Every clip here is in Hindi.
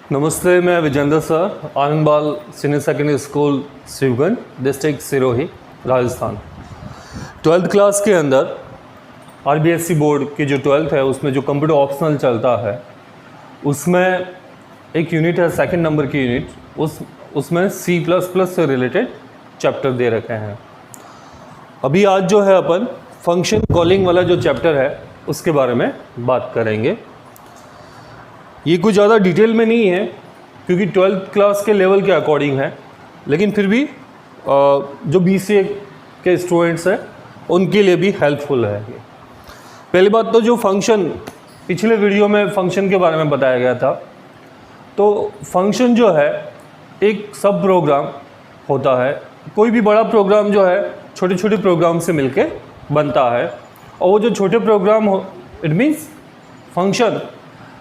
नमस्ते, मैं Vijendra sir, Anandbal senior secondary school Shivganj, district Sirohi, Rajasthan. 12th class के अंदर आरबीएससी बोर्ड की जो 12th है उसमें जो कंप्यूटर ऑप्शनल चलता है उसमें एक यूनिट है, सेकंड नंबर की यूनिट, उसमें C++ से रिलेटेड चैप्टर दे रखे हैं। अभी आज जो है अपन फंक्शन कॉलिंग वाला जो चैप्टर है उसके बारे में बात करेंगे। ये कुछ ज़्यादा डिटेल में नहीं है क्योंकि 12th क्लास के लेवल के अकॉर्डिंग है, लेकिन फिर भी जो BCA के स्टूडेंट्स हैं उनके लिए भी हेल्पफुल है। पहली बात तो जो फंक्शन, पिछले वीडियो में फंक्शन के बारे में बताया गया था, तो फंक्शन जो है एक सब प्रोग्राम होता है। कोई भी बड़ा प्रोग्राम जो है छोटे छोटे प्रोग्राम से मिलके बनता है, और वो जो छोटे प्रोग्राम हो, इट मीन्स फंक्शन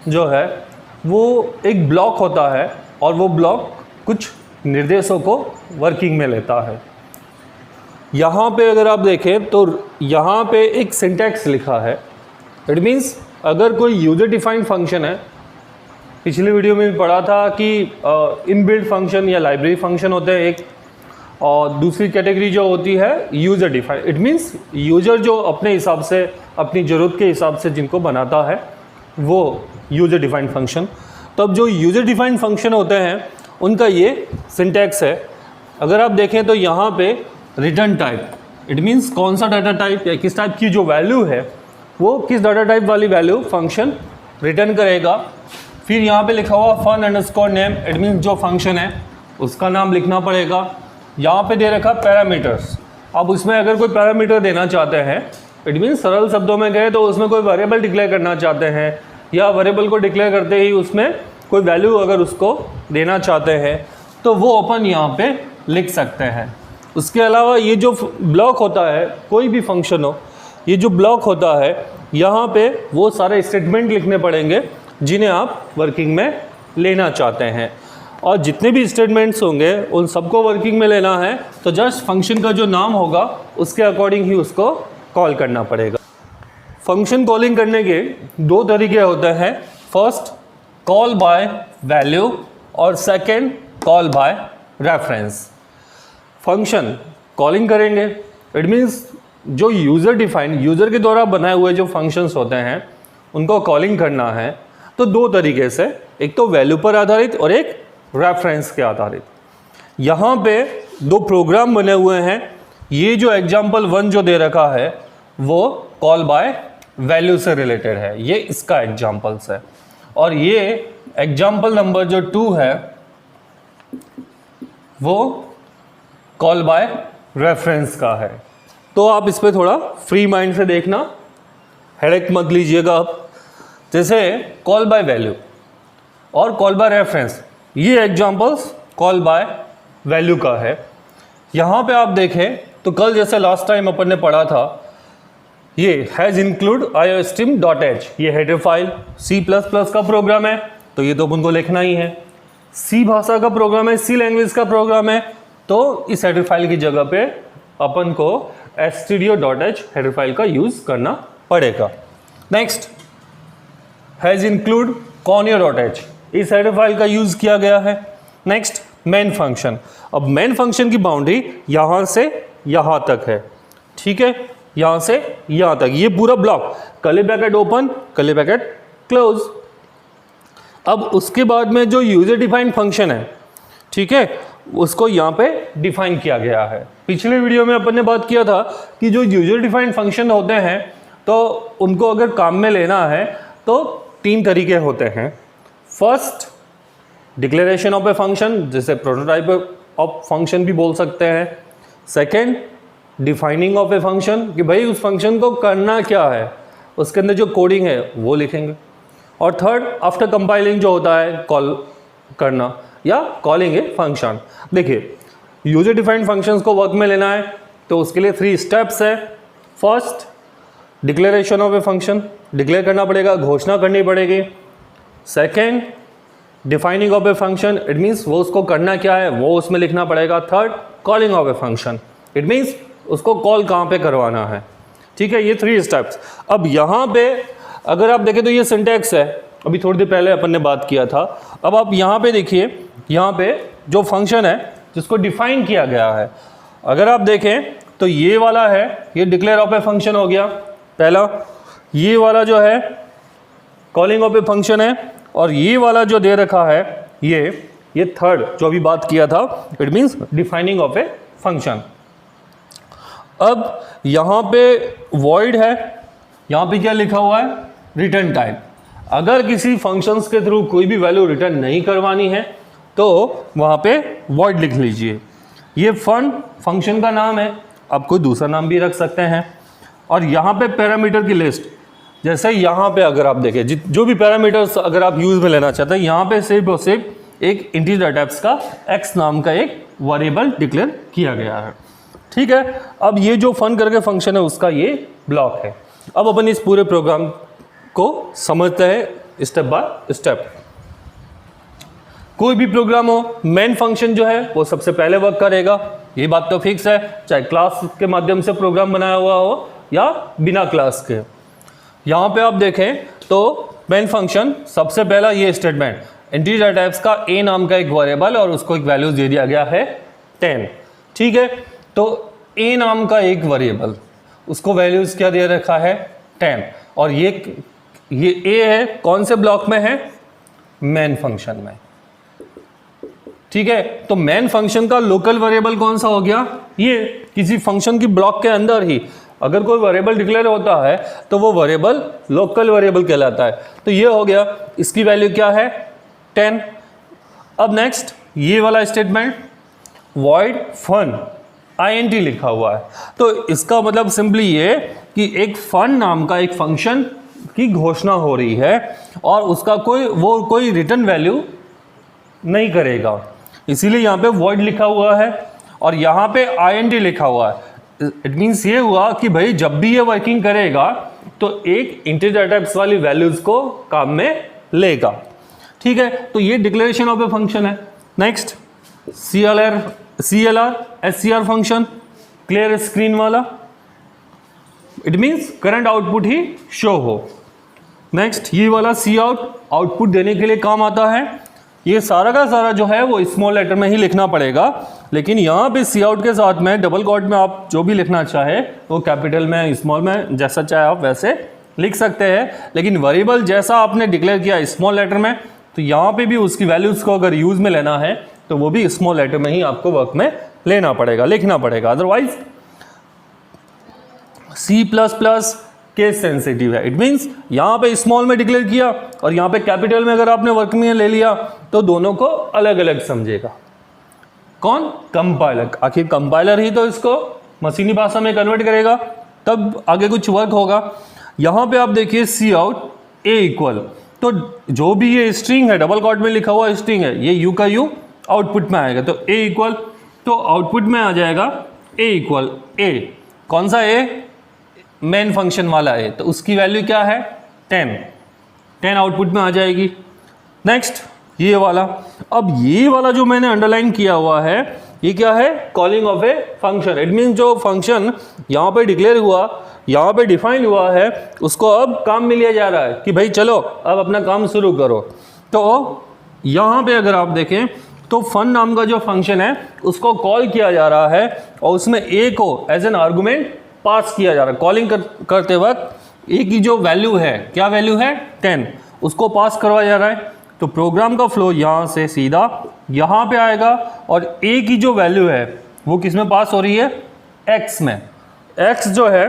जो है वो एक ब्लॉक होता है और वो ब्लॉक कुछ निर्देशों को वर्किंग में लेता है। यहाँ पे अगर आप देखें तो यहाँ पे एक सिंटैक्स लिखा है। इट मीन्स अगर कोई यूजर डिफाइंड फंक्शन है, पिछले वीडियो में भी पढ़ा था कि इनबिल्ट फंक्शन या लाइब्रेरी फंक्शन होते हैं एक, और दूसरी कैटेगरी जो होती है user defined. It means user जो अपने हिसाब से, अपनी ज़रूरत के हिसाब से जिनको बनाता है वो यूज़र डिफाइंड फंक्शन। तो अब जो यूज़र डिफाइंड फंक्शन होते हैं उनका ये सिंटैक्स है। अगर आप देखें तो यहाँ पे रिटर्न टाइप, इट मीन्स कौन सा डाटा टाइप या किस टाइप की जो वैल्यू है वो किस डाटा टाइप वाली वैल्यू फंक्शन रिटर्न करेगा। फिर यहाँ पे लिखा हुआ fun_name, इट मीन्स जो फंक्शन है उसका नाम लिखना पड़ेगा। यहाँ पे दे रखा पैरामीटर्स। अब उसमें अगर कोई पैरामीटर देना चाहते हैं, इट मीन्स सरल शब्दों में कहे तो उसमें कोई वेरिएबल डिक्लेयर करना चाहते हैं या वेरिएबल को डिक्लेयर करते ही उसमें कोई वैल्यू अगर उसको देना चाहते हैं तो वो अपन यहाँ पे लिख सकते हैं। उसके अलावा ये जो ब्लॉक होता है, कोई भी फंक्शन हो, ये जो ब्लॉक होता है यहाँ पे वो सारे स्टेटमेंट लिखने पड़ेंगे जिन्हें आप वर्किंग में लेना चाहते हैं। और जितने भी स्टेटमेंट्स होंगे उन सबको वर्किंग में लेना है तो जस्ट फंक्शन का जो नाम होगा उसके अकॉर्डिंग ही उसको कॉल करना पड़ेगा। फंक्शन कॉलिंग करने के दो तरीके होते हैं। फर्स्ट कॉल बाय वैल्यू और second call by reference. Function calling करेंगे, इट मीन्स जो यूज़र डिफाइंड, यूज़र के द्वारा बनाए हुए जो फंक्शंस होते हैं उनको कॉलिंग करना है तो दो तरीके से, एक तो वैल्यू पर आधारित और एक रेफरेंस के आधारित। यहाँ पे दो प्रोग्राम बने हुए हैं। ये जो एग्जाम्पल 1 जो दे रखा है वो कॉल बाय वैल्यू से रिलेटेड है, ये इसका एग्जाम्पल्स है। और ये एग्जाम्पल नंबर जो 2 है वो कॉल बाय रेफरेंस का है। तो आप इस पर थोड़ा फ्री माइंड से देखना, हेडेक मत लीजिएगा आप। जैसे कॉल बाय वैल्यू और कॉल बाय रेफरेंस, ये एग्जाम्पल्स कॉल बाय वैल्यू का है। यहाँ पे आप देखें तो कल जैसे लास्ट टाइम अपन ने पढ़ा था, ये हैज़ इंक्लूड iostream.h, ये हेडर फाइल C++ का प्रोग्राम है तो ये तो अपन को लिखना ही है। C भाषा का प्रोग्राम है, C लैंग्वेज का प्रोग्राम है, तो इस हेडर फाइल की जगह पे अपन को stdio.h हेडर फाइल का यूज़ करना पड़ेगा। नेक्स्ट हैज़ इंक्लूड conio.h, इस हेडर फाइल का यूज़ किया गया है। Next main function. अब मेन फंक्शन की बाउंड्री यहाँ से यहाँ तक है, ठीक है, यहाँ से यहाँ तक ये पूरा block, curly bracket open curly bracket close. अब उसके बाद में जो यूजर डिफाइंड फंक्शन है, ठीक है, उसको यहाँ पे डिफाइन किया गया है। पिछले वीडियो में अपन ने बात किया था कि जो यूजर डिफाइंड फंक्शन होते हैं तो उनको अगर काम में लेना है तो 3 तरीके होते हैं। First declaration of a function, जिसे प्रोटोटाइप ऑफ फंक्शन भी बोल सकते हैं। Second defining of a function, कि भाई उस फंक्शन को करना क्या है, उसके अंदर जो कोडिंग है वो लिखेंगे। और थर्ड आफ्टर कंपाइलिंग जो होता है कॉल करना या कॉलिंग ए फंक्शन। देखिए यूजर डिफाइंड फंक्शंस को वर्क में लेना है तो उसके लिए 3 स्टेप्स है। First declaration of a function, declare करना पड़ेगा, घोषणा करनी पड़ेगी। Second defining of a function, it means वो उसको करना क्या है वो उसमें लिखना पड़ेगा। Third calling of a function, it means उसको कॉल कहाँ पे करवाना है, ठीक है, ये 3 स्टेप्स। अब यहाँ पे अगर आप देखें तो ये सिंटैक्स है, अभी थोड़ी देर पहले अपन ने बात किया था। अब आप यहाँ पे देखिए, यहाँ पे जो फंक्शन है जिसको डिफाइन किया गया है, अगर आप देखें तो ये वाला है, ये डिक्लेयर ऑफ ए फंक्शन हो गया पहला, ये वाला जो है कॉलिंग ऑफ ए फंक्शन है, और ये वाला जो दे रखा है ये थर्ड जो अभी बात किया था, it means defining of a function. अब यहाँ पे वॉइड है, यहाँ पे क्या लिखा हुआ है, रिटर्न टाइप। अगर किसी फंक्शंस के थ्रू कोई भी वैल्यू रिटर्न नहीं करवानी है तो वहाँ पे वॉइड लिख लीजिए। ये फंक्शन का नाम है, आप कोई दूसरा नाम भी रख सकते हैं। और यहाँ पे पैरामीटर की लिस्ट, जैसे यहाँ पे अगर आप देखें जो भी पैरामीटर्स अगर आप यूज़ में लेना चाहते हैं, यहाँ पे सिर्फ और सिर्फ एक इंटीजर टाइप्स का x नाम का एक वेरिएबल डिक्लेयर किया गया है। ठीक है, अब ये जो फन करके फंक्शन है उसका ये ब्लॉक है। अब अपन इस पूरे प्रोग्राम को समझते हैं स्टेप बाय स्टेप। कोई भी प्रोग्राम हो, मेन फंक्शन जो है वो सबसे पहले वर्क करेगा, ये बात तो फिक्स है, चाहे क्लास के माध्यम से प्रोग्राम बनाया हुआ हो या बिना क्लास के। यहाँ पे आप देखें तो मेन फंक्शन सबसे पहला ये स्टेटमेंट, इंटीजर टाइप्स का a नाम का एक वेरिएबल और उसको एक वैल्यूज दे दिया गया है 10। ठीक है, तो a नाम का एक वेरिएबल, उसको वैल्यूज क्या दे रखा है 10, और ये a है, कौन से ब्लॉक में है, मेन फंक्शन में। ठीक है, तो मेन फंक्शन का लोकल वेरिएबल कौन सा हो गया, ये किसी फंक्शन की ब्लॉक के अंदर ही अगर कोई वेरिएबल डिक्लेयर होता है तो वो वेरिएबल लोकल वेरिएबल कहलाता है। तो ये हो गया, इसकी वैल्यू क्या है 10। अब नेक्स्ट ये वाला स्टेटमेंट void fun int लिखा हुआ है, तो इसका मतलब सिंपली ये कि एक फन नाम का एक फंक्शन की घोषणा हो रही है और उसका कोई रिटर्न वैल्यू नहीं करेगा, इसीलिए यहाँ पे void लिखा हुआ है और यहाँ पे int लिखा हुआ है। इट मीन्स ये हुआ कि भाई जब भी ये वर्किंग करेगा तो एक इंटीजर टाइप्स वाली वैल्यूज को काम में लेगा। ठीक है, तो ये डिक्लेरेशन ऑफ ए फंक्शन है। Next CLR SCR function, clear screen वाला, इट मीन्स करंट आउटपुट ही शो हो। नेक्स्ट ये वाला Cout, आउटपुट देने के लिए काम आता है। ये सारा का सारा जो है वो स्मॉल लेटर में ही लिखना पड़ेगा, लेकिन यहाँ पे Cout के साथ में डबल कोट में आप जो भी लिखना चाहे वो कैपिटल में, स्मॉल में, जैसा चाहे आप वैसे लिख सकते हैं। लेकिन वेरिएबल जैसा आपने डिक्लेयर किया स्मॉल लेटर में, तो यहाँ पे भी उसकी वैल्यूज को अगर यूज में लेना है तो वो भी स्मॉल लेटर में ही आपको वर्क में लेना पड़ेगा, लिखना पड़ेगा। अदरवाइज C++ केस सेंसिटिव है, इट मीन्स यहाँ पे स्मॉल में डिक्लेयर किया और यहाँ पे कैपिटल में अगर आपने वर्क में ले लिया तो दोनों को अलग अलग समझेगा। कौन, कंपाइलर। आखिर कंपाइलर ही तो इसको मशीनी भाषा में कन्वर्ट करेगा, तब आगे कुछ वर्क होगा। यहाँ पे आप देखिए Cout a इक्वल, तो जो भी ये स्ट्रिंग है, डबल कोट में लिखा हुआ स्ट्रिंग है, ये u का u आउटपुट में आएगा, तो a इक्वल, तो आउटपुट में आ जाएगा a इक्वल a। कौन सा a, मेन फंक्शन वाला a, तो उसकी वैल्यू क्या है 10 आउटपुट में आ जाएगी। नेक्स्ट ये वाला, अब ये वाला जो मैंने अंडरलाइन किया हुआ है ये क्या है, calling of a function. It mean जो फंक्शन यहाँ पे डिक्लेयर हुआ, यहाँ पे डिफाइन हुआ है, उसको अब काम में लिया जा रहा है कि भाई चलो अब अपना काम शुरू करो। तो यहाँ पे अगर आप देखें तो फन नाम का जो फंक्शन है उसको कॉल किया जा रहा है और उसमें a को एज एन आर्गुमेंट पास किया जा रहा है। कॉलिंग करते वक्त a की जो वैल्यू है, क्या वैल्यू है 10, उसको पास करवाया जा रहा है। तो प्रोग्राम का फ्लो यहाँ से सीधा यहाँ पे आएगा और a की जो वैल्यू है वो किस में पास हो रही है, x में। x जो है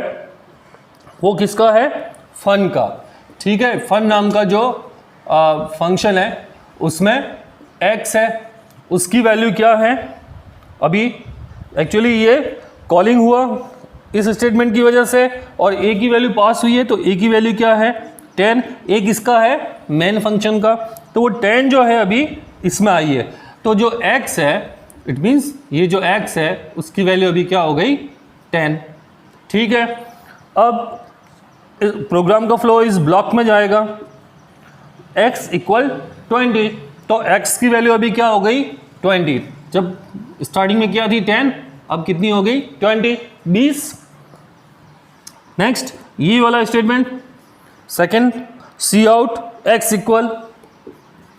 वो किसका है, फन का। ठीक है, फन नाम का जो फंक्शन है उसमें x है, उसकी वैल्यू क्या है, अभी एक्चुअली ये कॉलिंग हुआ इस स्टेटमेंट की वजह से और a की वैल्यू पास हुई है, तो a की वैल्यू क्या है 10। a किसका है, मेन फंक्शन का, तो वो 10 जो है अभी इसमें आई है। तो जो x है, इट मीन्स ये जो x है उसकी वैल्यू अभी क्या हो गई 10। ठीक है, अब प्रोग्राम का फ्लो इस ब्लॉक में जाएगा, x इक्वल 20, तो x की वैल्यू अभी क्या हो गई 20। जब स्टार्टिंग में क्या थी 10, अब कितनी हो गई 20। नेक्स्ट ये वाला statement second, Cout x equal,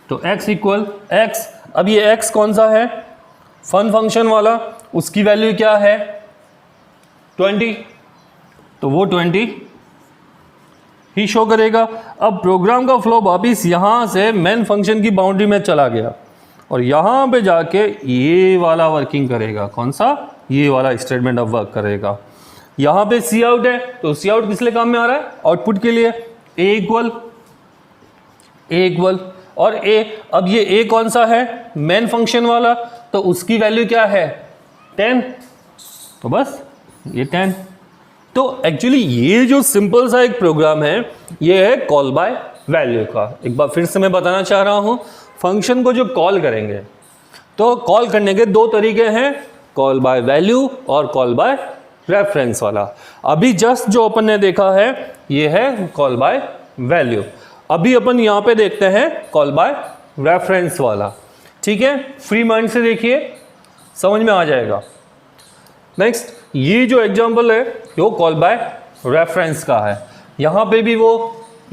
तो x इक्वल x, अब ये x कौन सा है, फन फंक्शन वाला, उसकी वैल्यू क्या है 20, तो वो 20 ही शो करेगा। अब प्रोग्राम का फ्लो वापिस यहाँ से मेन फंक्शन की बाउंड्री में चला गया और यहाँ पे जाके ये वाला वर्किंग करेगा, कौन सा, ये वाला स्टेटमेंट ऑफ वर्क करेगा। यहाँ पे सी आउट है, तो सी आउट किस लिए काम में आ रहा है, आउटपुट के लिए, ए इक्वल और ए, अब ये ए कौन सा है, मेन फंक्शन वाला, तो उसकी वैल्यू क्या है 10, तो बस ये 10। तो एक्चुअली ये जो सिंपल सा एक प्रोग्राम है ये है कॉल बाय वैल्यू का। एक बार फिर से मैं बताना चाह रहा हूँ, फंक्शन को जो कॉल करेंगे तो कॉल करने के दो तरीके हैं, कॉल बाय वैल्यू और कॉल बाय रेफरेंस वाला। अभी जस्ट जो अपन ने देखा है ये है कॉल बाय वैल्यू, अभी अपन यहाँ पे देखते हैं कॉल बाय रेफरेंस वाला। ठीक है, फ्री माइंड से देखिए, समझ में आ जाएगा। नेक्स्ट, ये जो एग्जांपल है वो कॉल बाय रेफरेंस का है। यहाँ पे भी वो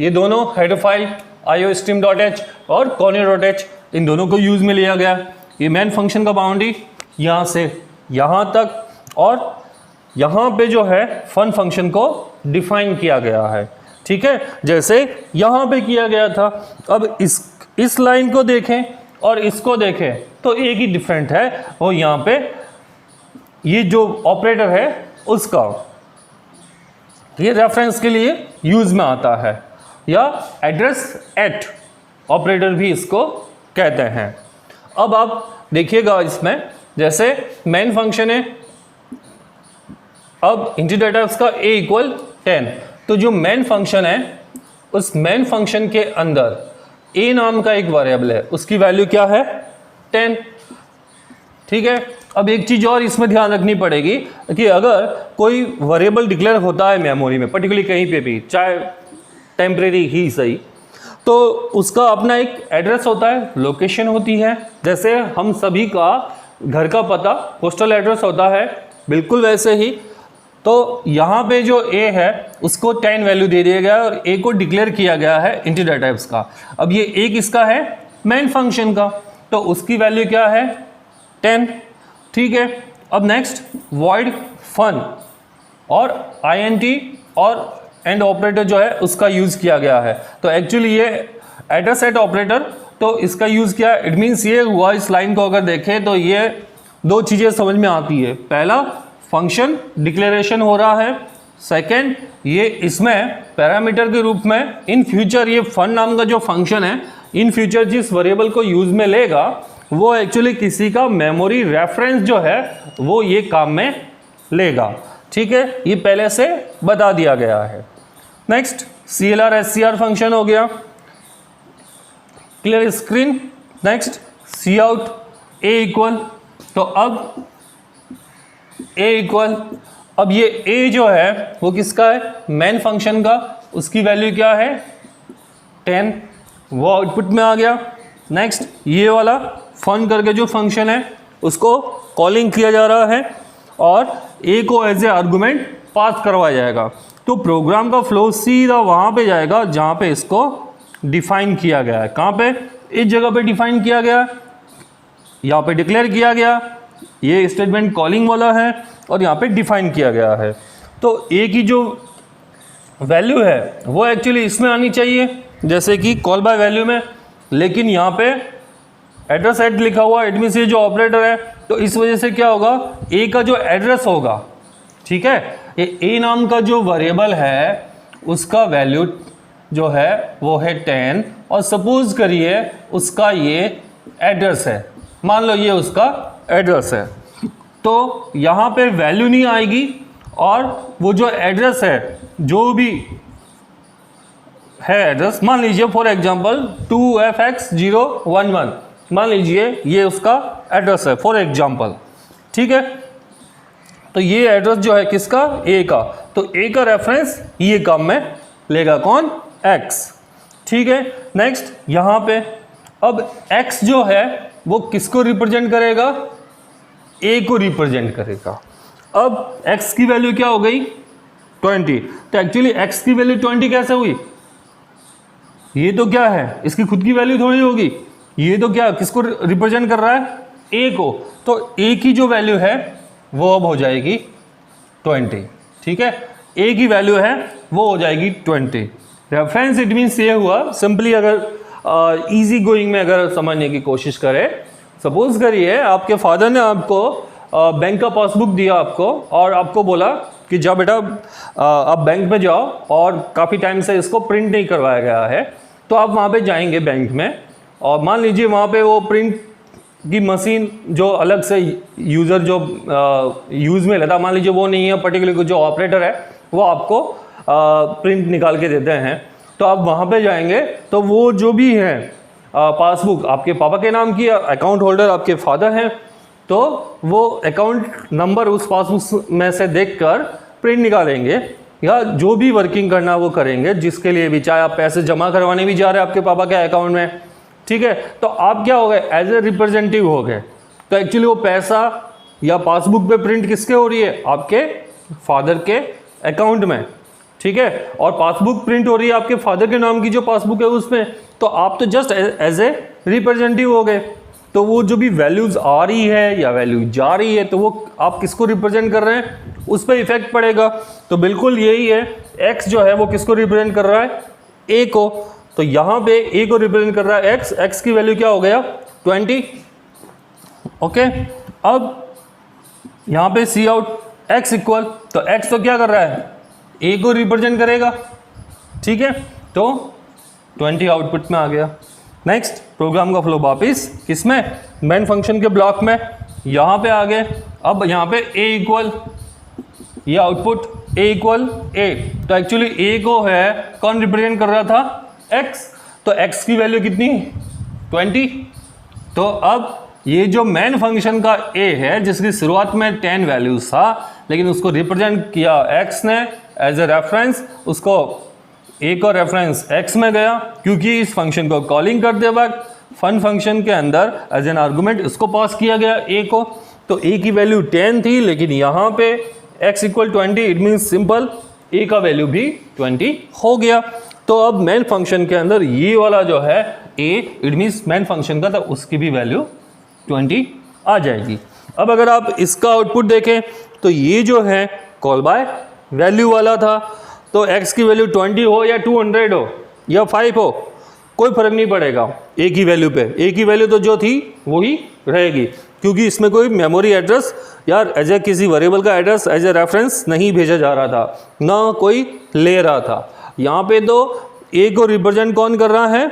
ये दोनों हेडर फाइल iostream.h और conio.h इन दोनों को यूज में लिया गया। ये मेन फंक्शन का बाउंड्री यहाँ से यहाँ तक और यहाँ पे जो है फन फंक्शन को डिफाइन किया गया है। ठीक है, जैसे यहाँ पे किया गया था। अब इस लाइन को देखें और इसको देखें तो एक ही डिफरेंट है, वो यहाँ पे ये जो ऑपरेटर है उसका, ये रेफरेंस के लिए यूज में आता है या एड्रेस एट ऑपरेटर भी इसको कहते हैं। अब आप देखिएगा इसमें जैसे मेन फंक्शन है, अब इंटीजर टाइप्स का a इक्वल 10, तो जो मेन फंक्शन है उस मेन फंक्शन के अंदर a नाम का एक वेरिएबल है, उसकी वैल्यू क्या है 10। ठीक है, अब एक चीज और इसमें ध्यान रखनी पड़ेगी कि अगर कोई वेरिएबल डिक्लेयर होता है मेमोरी में, पर्टिकुलरली कहीं पे भी, चाहे टेम्परेरी ही सही, तो उसका अपना एक एड्रेस होता है, लोकेशन होती है। जैसे हम सभी का घर का पता पोस्टल एड्रेस होता है, बिल्कुल वैसे ही तो यहाँ पे जो a है उसको 10 वैल्यू दे दिया गया है और a को डिक्लेयर किया गया है इंटीजर टाइप्स का। अब ये a किसका है, मेन फंक्शन का, तो उसकी वैल्यू क्या है 10। ठीक है, अब नेक्स्ट वॉइड फन और int और एंड ऑपरेटर जो है उसका यूज किया गया है। तो एक्चुअली ये एड्रेस एट ऑपरेटर, तो इसका यूज किया, इट मीन्स ये हुआ, इस लाइन को अगर देखें तो ये दो चीजें समझ में आती है। पहला, फंक्शन डिक्लेरेशन हो रहा है, सेकंड ये इसमें पैरामीटर के रूप में इन फ्यूचर ये फन नाम का जो फंक्शन है इन फ्यूचर जिस वेरिएबल को यूज में लेगा वो एक्चुअली किसी का मेमोरी रेफरेंस जो है वो ये काम में लेगा। ठीक है, ये पहले से बता दिया गया है। नेक्स्ट, CLR SCR फंक्शन हो गया, clear screen. Next, C out a equal, तो अब a इक्वल, अब ये a जो है वो किसका है, मेन फंक्शन का, उसकी वैल्यू क्या है 10, वो आउटपुट में आ गया। नेक्स्ट, ये वाला फन करके जो फंक्शन है उसको कॉलिंग किया जा रहा है और a को एज ए आर्गुमेंट पास करवाया जाएगा। तो प्रोग्राम का फ्लो सीधा वहाँ पे जाएगा जहाँ पे इसको डिफाइन किया गया है। कहाँ पे, इस जगह पे डिफाइन किया गया, यहाँ पे डिक्लेयर किया गया, ये स्टेटमेंट कॉलिंग वाला है और यहाँ पे डिफाइन किया गया है। तो a की जो वैल्यू है वो एक्चुअली इसमें आनी चाहिए जैसे कि कॉल बाय वैल्यू में, लेकिन यहाँ पे एड्रेस एट लिखा हुआ, इट मीन्स ये जो ऑपरेटर है, तो इस वजह से क्या होगा, a का जो एड्रेस होगा, ठीक है, ये a नाम का जो वेरिएबल है उसका वैल्यू जो है वो है 10 और सपोज करिए उसका ये एड्रेस है, मान लो ये उसका एड्रेस है, तो यहाँ पे वैल्यू नहीं आएगी और वो जो एड्रेस है जो भी है एड्रेस, मान लीजिए फॉर एग्जांपल 2FX011, मान लीजिए ये उसका एड्रेस है फॉर एग्जांपल। ठीक है, तो ये एड्रेस जो है किसका, a का, तो a का रेफरेंस ये काम में लेगा कौन, x। ठीक है, नेक्स्ट यहाँ पे अब x जो है वो किसको रिप्रेजेंट करेगा, a को रिप्रेजेंट करेगा। अब x की वैल्यू क्या हो गई 20, तो एक्चुअली x की वैल्यू 20 कैसे हुई, ये तो क्या है, इसकी खुद की वैल्यू थोड़ी होगी, ये तो क्या किसको रिप्रेजेंट कर रहा है, ए को, तो ए की जो वैल्यू है वो अब हो जाएगी 20, ठीक है, ए की वैल्यू है वो हो जाएगी 20। रेफरेंस इट मीन्स ये हुआ, सिंपली अगर इजी गोइंग में अगर समझने की कोशिश करें, सपोज करिए आपके फादर ने आपको बैंक का पासबुक दिया आपको और आपको बोला कि जाओ बेटा आप बैंक में जाओ और काफ़ी टाइम से इसको प्रिंट नहीं करवाया गया है, तो आप वहाँ पे जाएंगे बैंक में और मान लीजिए वहाँ पे वो प्रिंट की मशीन जो अलग से यूज़र जो यूज़ में लेता, मान लीजिए वो नहीं है, पर्टिकुलर जो ऑपरेटर है वो आपको प्रिंट निकाल के देते हैं, तो आप वहाँ पे जाएंगे तो वो जो भी है पासबुक आपके पापा के नाम की, अकाउंट होल्डर आपके फादर हैं, तो वो अकाउंट नंबर उस पासबुक में से देखकर प्रिंट निकालेंगे या जो भी वर्किंग करना वो करेंगे, जिसके लिए भी, चाहे आप पैसे जमा करवाने भी जा रहे हैं आपके पापा के अकाउंट में, ठीक है, तो आप क्या हो गए, एज ए रिप्रेजेंटेटिव हो गए। तो एक्चुअली वो पैसा या पासबुक पे प्रिंट किसके हो रही है, आपके फादर के अकाउंट में, ठीक है, और पासबुक प्रिंट हो रही है आपके फादर के नाम की जो पासबुक है उसमें, तो आप तो जस्ट एज ए रिप्रेजेंटेटिव हो गए। तो वो जो भी वैल्यूज आ रही है या वैल्यू जा रही है, तो वो आप किसको रिप्रेजेंट कर रहे हैं, उस पर इफेक्ट पड़ेगा। तो बिल्कुल यही है, एक्स जो है वो किसको रिप्रेजेंट कर रहा है, ए को, तो यहाँ पे ए को रिप्रेजेंट कर रहा है एक्स, एक्स की वैल्यू क्या हो गया 20, ओके। अब यहाँ पे सी आउट एक्स इक्वल, तो एक्स तो क्या कर रहा है, ए को रिप्रेजेंट करेगा, ठीक है, तो 20 आउटपुट में आ गया। नेक्स्ट प्रोग्राम का फ्लो वापिस किसमें, मेन फंक्शन के ब्लॉक में, यहाँ पे आ गए। अब यहाँ पे ए इक्वल, ये आउटपुट ए इक्वल ए, तो एक्चुअली ए को है कौन रिप्रेजेंट कर रहा था, एक्स, तो एक्स की वैल्यू कितनी 20। तो अब ये जो मेन फंक्शन का ए है जिसकी शुरुआत में 10 वैल्यूज था, लेकिन उसको रिप्रेजेंट किया एक्स ने एज ए रेफरेंस, उसको ए का रेफरेंस एक्स में गया, क्योंकि इस फंक्शन को कॉलिंग करते वक्त फन फंक्शन के अंदर एज एन आर्गुमेंट इसको पास किया गया ए को, तो ए की वैल्यू 10 थी, लेकिन यहाँ पे x equal 20, it means simple A का वैल्यू भी 20 हो गया। तो अब मेन फंक्शन के अंदर ये वाला जो है ए, इट मीन्स मेन फंक्शन का, तो उसकी भी वैल्यू 20 आ जाएगी। अब अगर आप इसका आउटपुट देखें तो ये जो है कॉल बाय वैल्यू वाला था, तो x की वैल्यू 20 हो या 200 हो या 5 हो, कोई फर्क नहीं पड़ेगा ए की वैल्यू पे, ए की वैल्यू तो जो थी वही रहेगी, क्योंकि इसमें कोई मेमोरी एड्रेस या एज ए किसी वेरिएबल का एड्रेस एज ए रेफरेंस नहीं भेजा जा रहा था, ना कोई ले रहा था। यहाँ पे तो ए को रिप्रेजेंट कौन कर रहा है,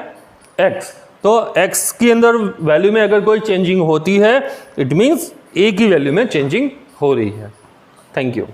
x, तो x की अंदर वैल्यू में अगर कोई चेंजिंग होती है, इट मीन्स ए की वैल्यू में चेंजिंग हो रही है। Thank you.